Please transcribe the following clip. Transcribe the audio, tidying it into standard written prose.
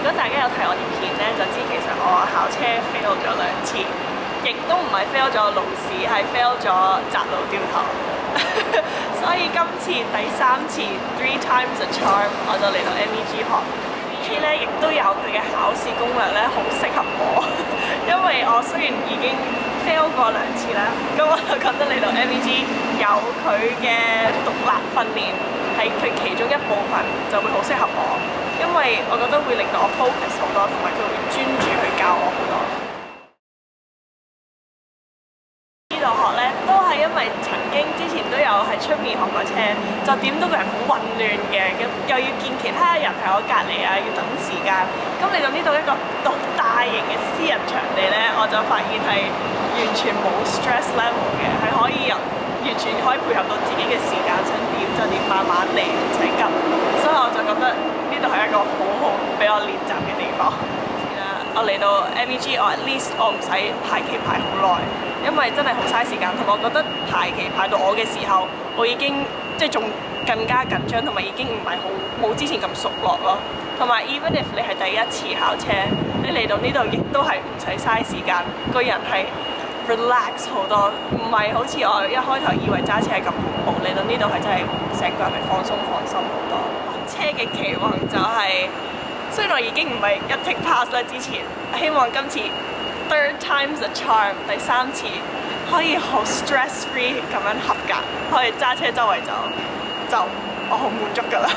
果大家有睇我啲片咧，就知其實我考車 fail 咗2次，亦都唔係 fail 咗路試，係 fail 咗窄路掉頭。所以今次第3次 3 times a charm， 我就嚟到 MEG 學。MEG 咧亦都有佢嘅考試攻略咧，好適合我，因為我雖然已經 fail 過2次啦，咁我就覺得嚟到 MEG 有佢嘅獨立訓練係佢其中一部分，就會好適合我，因為我覺得會令到我 focus 好多，同埋佢會專注去教我好多。呢度學咧都係因為曾經之前都有喺出面學過車，就點到個人好混亂嘅，咁又要見其他人喺我隔離啊，要等時間。咁嚟到呢度一個大型嘅私人場地咧，我就發現係完全冇 stress level 嘅，係可以完全可以配合到自己嘅時間，想點就點，慢慢嚟，唔使急。所以我就覺得呢度係一個好好俾我練習嘅地方。我嚟到 MEG， 我 at least 我唔使排期排好耐，因為真係好嘥時間。同埋我覺得排期排到我嘅時候，我已經即係仲更加緊張，同埋已經唔係好冇之前咁熟絡咯。同埋 even if 你係第一次考車，你嚟到呢度亦都係唔使嘥時間，個人係 relax 好多，唔係好似我一開頭以為揸車係咁恐怖，嚟到呢度係真係成個人係放鬆好多。車嘅期望就係、雖然我已經唔係一 take pass 啦，之前希望今次 3 times a charm 第3次可以好 stress free 咁樣合格，可以揸車周圍走，就我好滿足㗎啦。